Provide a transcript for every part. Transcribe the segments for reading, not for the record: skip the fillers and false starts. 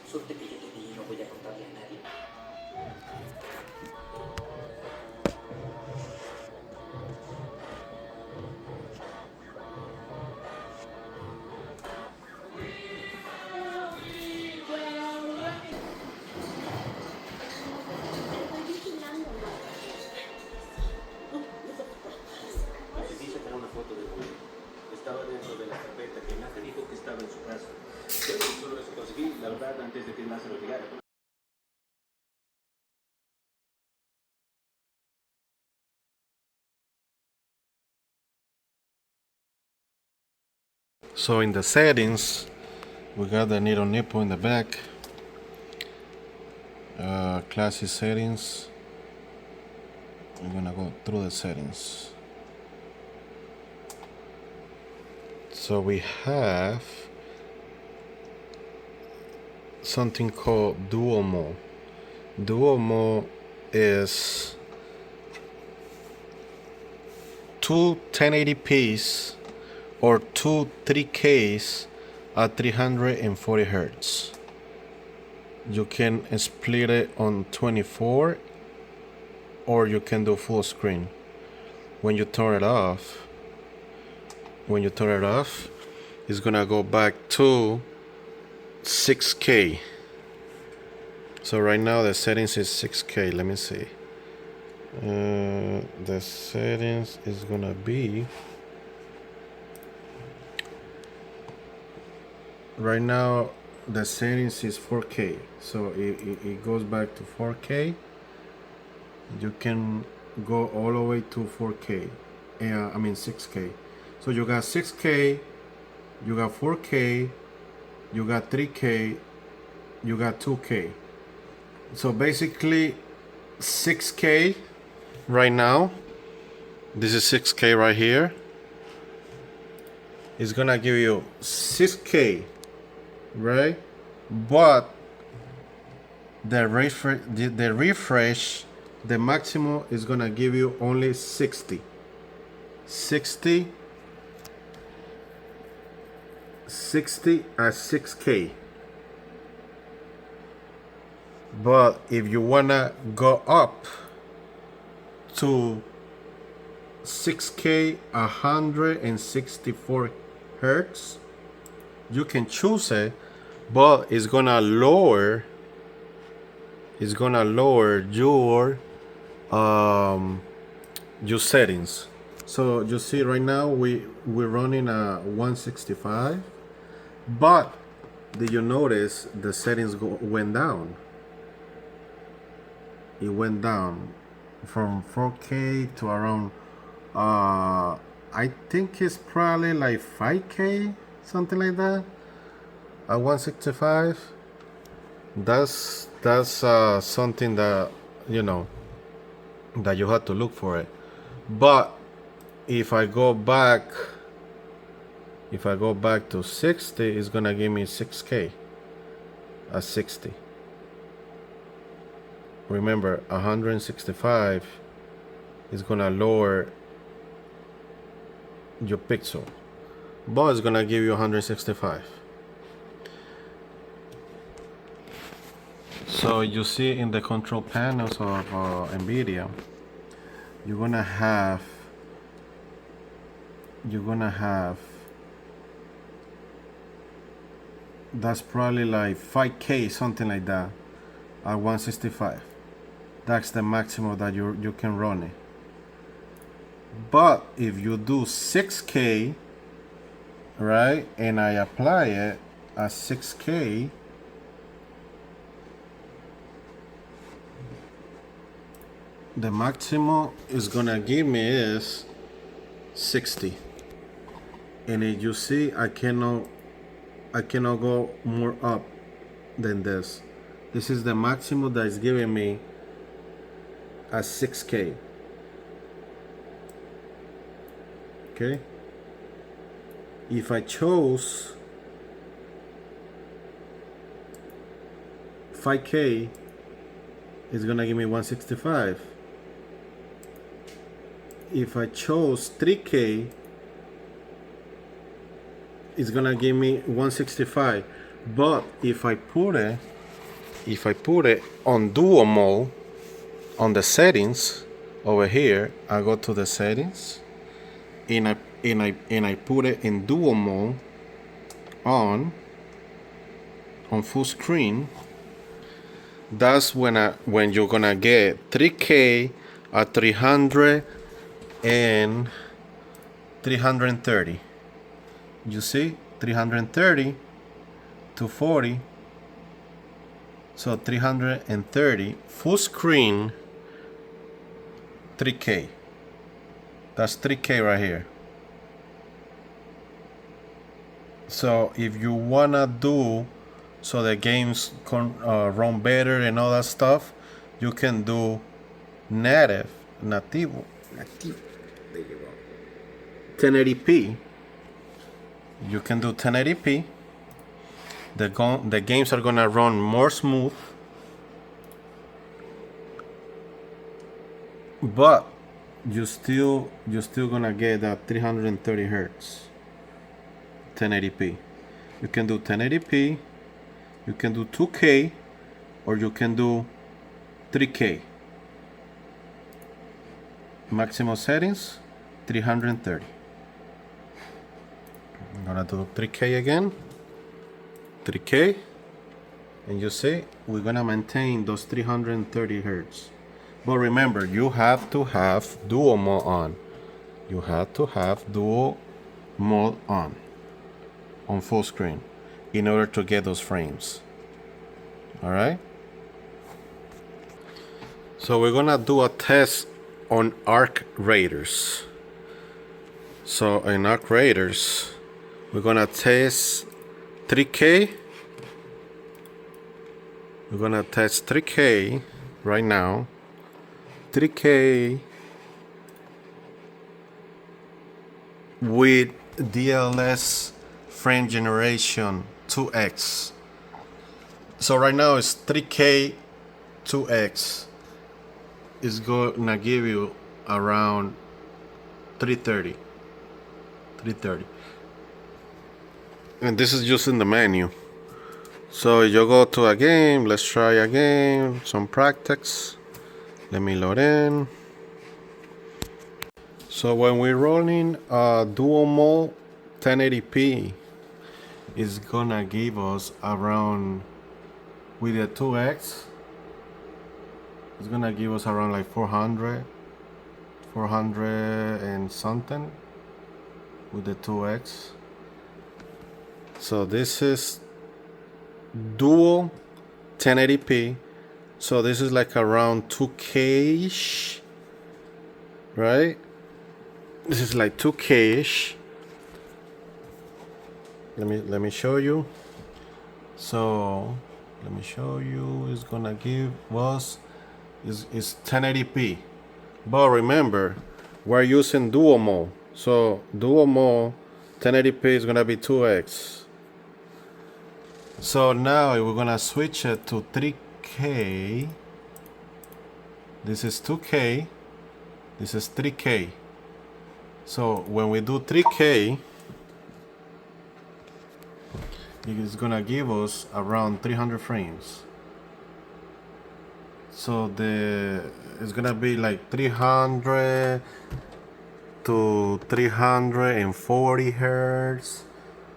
Suerte que yo te vi y no voy a contarle a nadie. Decidí sacar una foto de Julio. Estaba dentro de la carpeta que Nace dijo que estaba en su casa. Pero solo eso conseguí, la verdad, antes de que Nace lo llegara. So in the settings, we got the needle nipple in the back. Classic settings. We're gonna go through the settings. So we have something called dual mode. Dual mode is two 1080p's or two 3Ks at 340 hertz. You can split it on 24 or you can do full screen. When you turn it off, it's gonna go back to 6K. So right now the settings is 6K. Let me see. The settings is gonna be right now the settings is 4K, so it goes back to 4K. You can go all the way to 4K, I mean 6K. So you got 6K, you got 4K, you got 3K, you got 2K. So basically 6K right now, this is 6K right here, is gonna give you 6K, right? But the refresh, the maximum is gonna give you only 60 at 6K. But if you wanna go up to 6K 164 hertz, you can choose it, but it's gonna lower your settings. So you see right now we're running a 165, but did you notice the settings went down? It went down from 4K to around I think it's probably like 5K, something like that. At 165. That's something that that you have to look for it. But if I go back to 60, it's gonna give me 6K at 60. Remember, 165 is gonna lower your pixel, but it's gonna give you 165. So you see in the control panels of NVIDIA, you're gonna have that's probably like 5K, something like that, at 165. That's the maximum that you can run it. But if you do 6K, right, and I apply it at 6K, the maximum is gonna give me is 60. And as you see, I cannot go more up than this. This is the maximum that is giving me at 6K. Okay. If I chose 5K, it's gonna give me 165. If I chose 3K, it's gonna give me 165. But if I put it on dual mode on the settings over here, I go to the settings and I put it in dual mode on full screen. That's when you're gonna get 3K at 300 and 330. You see, 330 to 40. So 330 full screen, 3K. That's 3K right here. So if you wanna do so the games can run better and all that stuff, you can do nativo. There you go. 1080p. You can do 1080p. The games are gonna run more smooth, but you still gonna get that 330 hertz 1080p. You can do 1080p, you can do 2K, or you can do 3K. Maximum settings 330. I'm gonna do 3K again. 3K, and you see we're gonna maintain those 330 hertz. But remember, you have to have dual mode on. You have to have dual mode on full screen in order to get those frames. All right. So we're gonna do a test on Arc Raiders. So in Arc Raiders, we're gonna test 3K. We're gonna test 3K right now. 3K with DLS frame generation 2x. So right now it's 3K 2x. It's gonna give you around 330. And this is just in the menu. So you go to a game, let's try a game, some practice. Let me load in. So when we're rolling dual mode 1080p, it's gonna give us around, with the 2x, it's gonna give us around like 400 and something with the 2x. So this is dual 1080p. So this is like around 2K-ish, right? This is like 2K-ish. Let me show you. So let me show you. It's gonna give us is 1080p. But remember, we're using dual mode. So dual mode 1080p is gonna be 2x. So now we're gonna switch it to 3K. This is 2K. This is 3K. So when we do 3K, it's gonna give us around 300 frames. So it's gonna be like 300 to 340 hertz.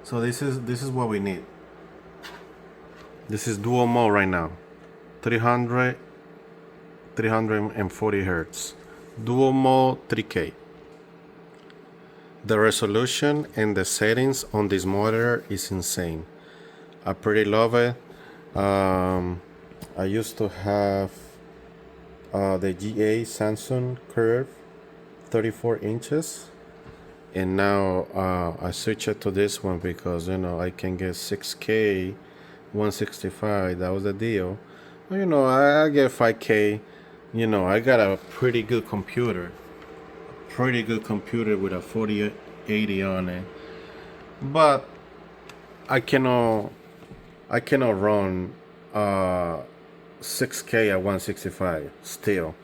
So this is what we need. This is dual mode right now. 340 hertz. Dual mode 3K. The resolution and the settings on this monitor is insane. I pretty love it. I used to have the GA Samsung Curve 34 inches, and now I switched it to this one because I can get 6K 165. That was the deal. Well, I get 5K. I got a pretty good computer with a 4080 on it, but I cannot run 6K at 165 still.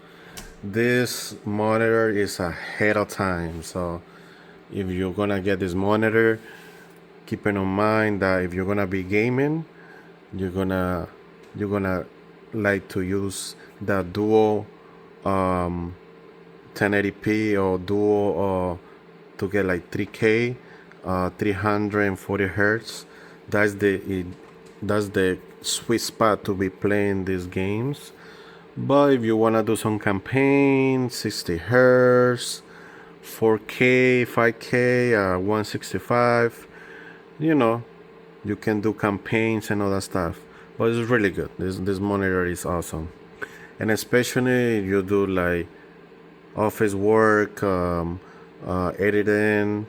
This monitor is ahead of time, so if you're gonna get this monitor, keep in mind that if you're gonna be gaming, you're gonna like to use the dual 1080p or dual to get like 3K 340 hertz. That's the sweet spot to be playing these games. But if you wanna do some campaign, 60 hertz, 4K, 5K, 165, you can do campaigns and all that stuff. But it's really good. This monitor is awesome, and especially if you do like office work, editing.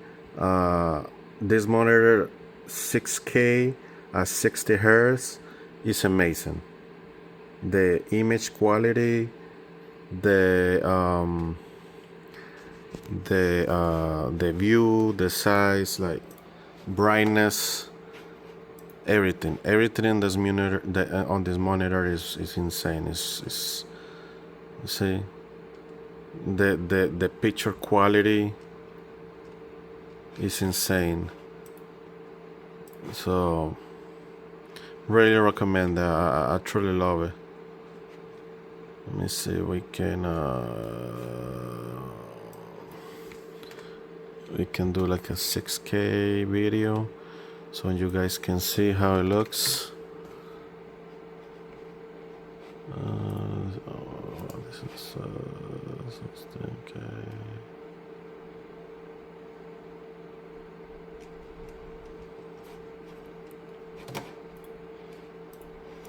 This monitor 6K at 60 hertz is amazing. The image quality, the view, the size, like brightness, everything in this monitor, on this monitor is insane. It's see the picture quality is insane. So really recommend that. I truly love it. Let me see if we can do like a 6K video so you guys can see how it looks. This is 16K.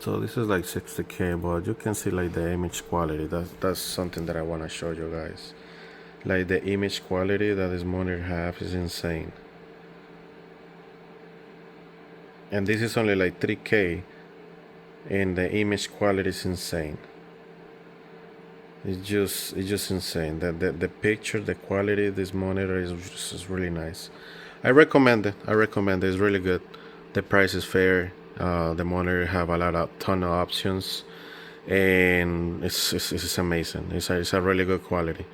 So this is like 60K, but you can see like the image quality. That's something that I want to show you guys. Like the image quality that this monitor has is insane. And this is only like 3K, and the image quality is insane. It's just insane. The picture, the quality of this monitor is really nice. I recommend it. It's really good. The price is fair. The monitor have a ton of options, and it's amazing. It's a really good quality.